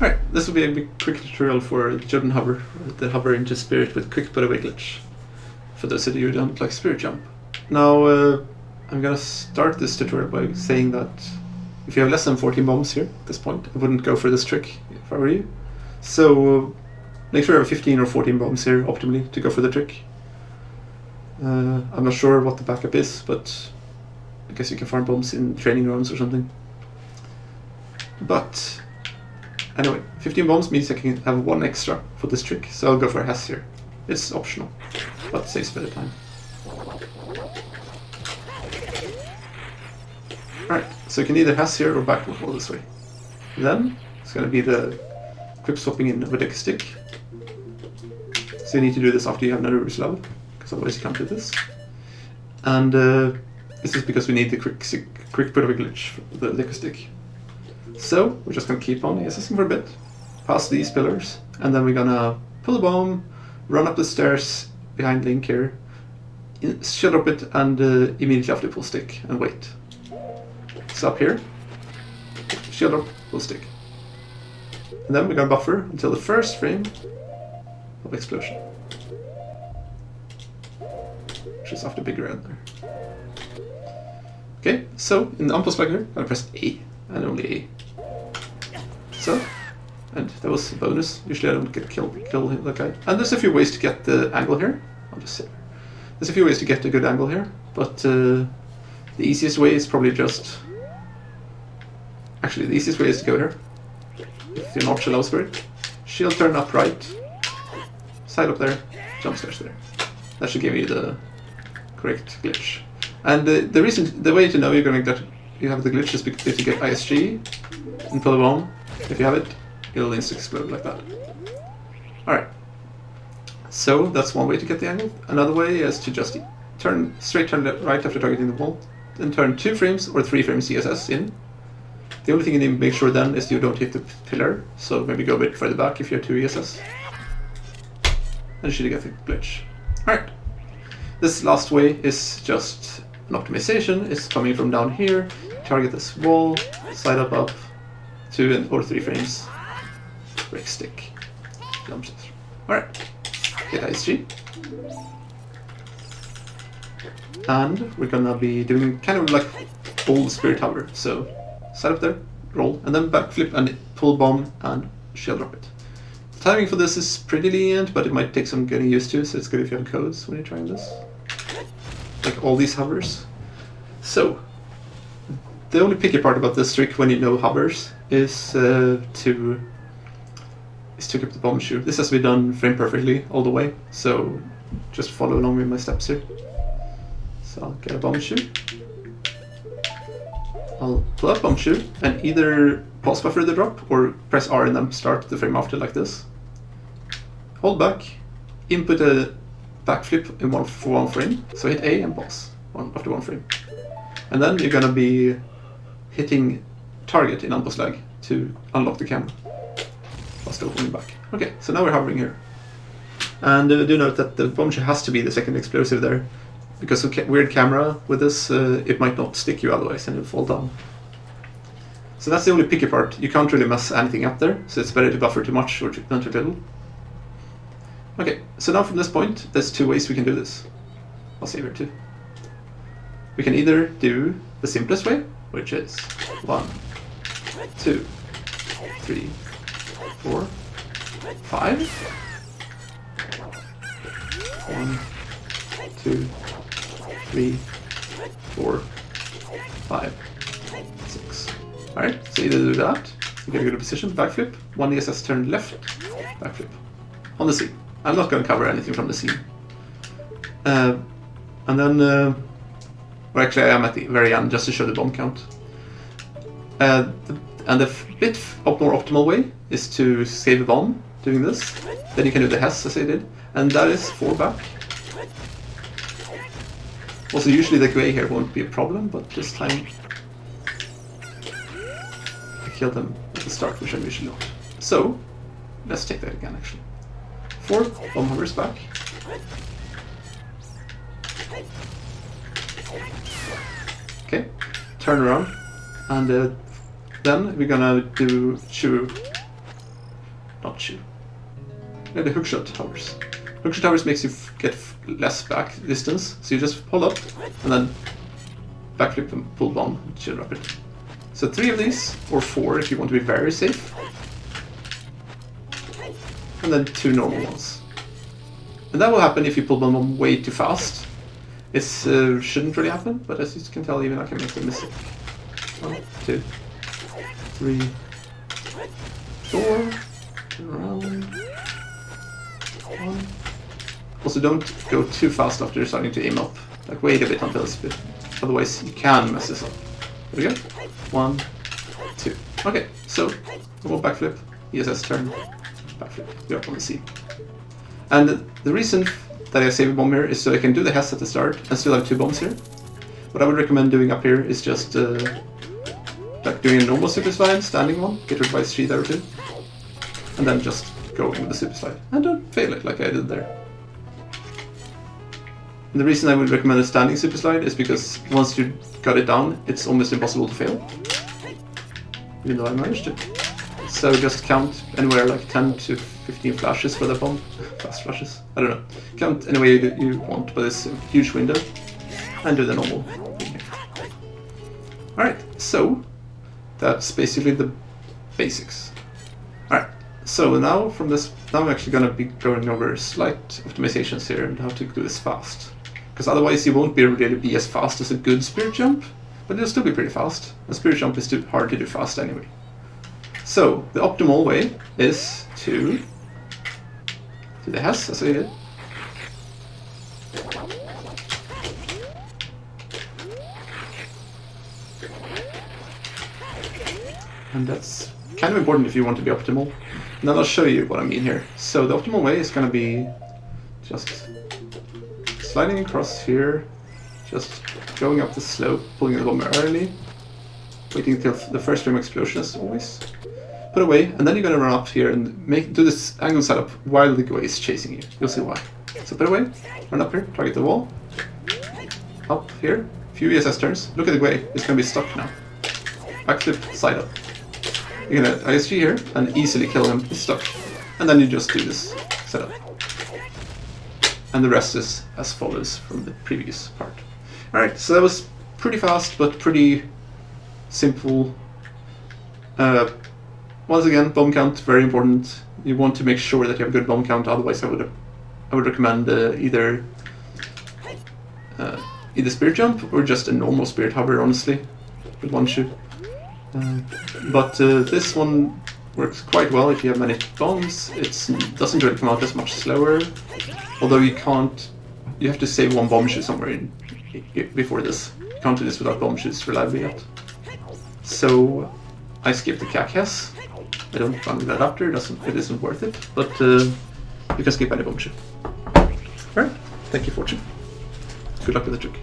Alright, this will be a quick tutorial for JodenHover, the hover into spirit with quick putaway glitch, for those of you who don't like spirit jump. Now, I'm gonna start this tutorial by saying that if you have less than 14 bombs here at this point, I wouldn't go for this trick if I were you. So, make sure you have 15 or 14 bombs here optimally to go for the trick. I'm not sure what the backup is, but I guess you can farm bombs in training rounds or something. But anyway, 15 bombs means I can have one extra for this trick, so I'll go for a Hess here. It's optional, but saves a bit of time. Alright, so you can either Hess here or backward roll this way. Then, it's going to be the quick swapping in with a stick. So you need to do this after you have another Nervous level, because otherwise you can't do this. And this is because we need the quick putaway glitch for the liquor stick. So we're just going to keep on assessing for a bit, past these pillars, and then we're going to pull the bomb, run up the stairs behind Link here, shield drop it, and immediately after pull stick and wait. So up here, shield drop, pull stick. And then we're going to buffer until the first frame of explosion, which is after big red there. Okay, so in the unpause flag here, I pressed A, and only A. So, and that was a bonus. Usually I don't get kill that guy. And there's a few ways to get the angle here. I'll just sit there. There's a few ways to get a good angle here, but the easiest way is probably just... Actually, the easiest way is to go here. If you're not so low spirit. Shield turn up right. Side up there. Jump stairs there. That should give you the correct glitch. And the way to know you're going to get you have the glitch is if you get ISG and pull the bomb. If you have it, it'll instantly explode like that. Alright. So that's one way to get the angle. Another way is to just straight turn right after targeting the wall, then turn 2 frames or 3 frames CSS in. The only thing you need to make sure then is you don't hit the pillar, so maybe go a bit further back if you have 2 ESS. And you should get the glitch. Alright. This last way is just an optimization. It's coming from down here, target this wall, side up, 2 or 3 frames, break stick, jump stairs. Alright, get ISG. And we're gonna be doing kind of like old spirit hover. So side up there, roll, and then backflip and pull bomb and shield drop it. The timing for this is pretty lenient, but it might take some getting used to, so it's good if you have codes when you're trying this. Like all these hovers. So, the only picky part about this trick when you know hovers is to keep the bomb shoe. This has to be done frame perfectly all the way, so just follow along with my steps here. So I'll get a bomb shoe. I'll pull up bomb shoe and either pause buffer the drop or press R and then start the frame after like this. Hold back, input a backflip for 1 frame, so hit A and pause after 1 frame. And then you're gonna be hitting target in unpause lag to unlock the camera while still holding back. Okay, so now we're hovering here. And do note that the bomb shoe has to be the second explosive there, because of weird camera with this, it might not stick you otherwise and it'll fall down. So that's the only picky part. You can't really mess anything up there, so it's better to buffer too much or than too little. Okay, so now from this point, there's 2 ways we can do this. I'll save here too. We can either do the simplest way, which is 1, 2, 3, 4, 5. 1, 2, 3, 4, 5, 6. Alright, so either do that, you get a good position, backflip, 1 ESS turn left, backflip. On the scene. I'm not going to cover anything from the scene. And then, well actually I am at the very end just to show the bomb count. And the bit more optimal way is to save a bomb doing this. Then you can do the Hess as I did, and that is 4 back. Also usually the gray here won't be a problem, but this time I killed them at the start, which I usually don't. So, let's take that again actually. 4 bomb hovers back. Okay, turn around, and then we're gonna do not shoe. The hookshot hovers. Hookshot hovers makes you get less back distance, so you just pull up and then backflip and pull bomb and shield wrap it. So 3 of these, or 4 if you want to be very safe. And then 2 normal ones. And that will happen if you pull bomb way too fast. It shouldn't really happen, but as you can tell, even I can make a mistake. 1, 2, 3, 4. Turn around. 1. Also, don't go too fast after you're starting to aim up. Like, wait a bit until it's a bit. Otherwise, you can mess this up. There we go. 1, 2. Okay, so we'll backflip, ESS turn, backflip. You're up on the C. And the reason that I save a bomb here is so I can do the Hess at the start and still have 2 bombs here. What I would recommend doing up here is just like doing a normal super slide, standing one, get rid by 3 there or 2, and then just going with the super slide. And don't fail it like I did there. And the reason I would recommend a standing super slide is because once you got it down, it's almost impossible to fail. Even though I managed to. So just count anywhere like 10 to 15 flashes for the bomb. Fast flashes. I don't know. Count any way that you want by this huge window. And do the normal thing here. Alright, so that's basically the basics. Alright, so now from this, now I'm actually going to be going over slight optimizations here and how to do this fast. Because otherwise you won't be able to be as fast as a good spirit jump, but it'll still be pretty fast. A spirit jump is too hard to do fast anyway. So the optimal way is to do the Hess as I did. And that's kind of important if you want to be optimal. And then I'll show you what I mean here. So the optimal way is going to be just sliding across here, just going up the slope, pulling the bomb early, waiting until the first frame explosion as always. Put away, and then you're going to run up here and do this angle setup while the guy is chasing you. You'll see why. So put away, run up here, target the wall, up here, few ESS turns. Look at the guy, it's going to be stuck now. Backflip, side up. You're going to ISG here and easily kill him, he's stuck. And then you just do this setup. And the rest is as follows from the previous part. Alright, so that was pretty fast, but pretty simple. Once again, bomb count, very important. You want to make sure that you have a good bomb count, otherwise I would recommend either spirit jump or just a normal spirit hover, honestly, with 1 shoe. But this one works quite well if you have many bombs. It doesn't really come out as much slower, although you have to save 1 bomb shoe somewhere before this. You can't do this without bomb shoes reliably yet. So I skipped the CAC Hess. I don't run with that after, it isn't worth it, but you can skip any bomb shoe. Alright, thank you for watching. Good luck with the trick.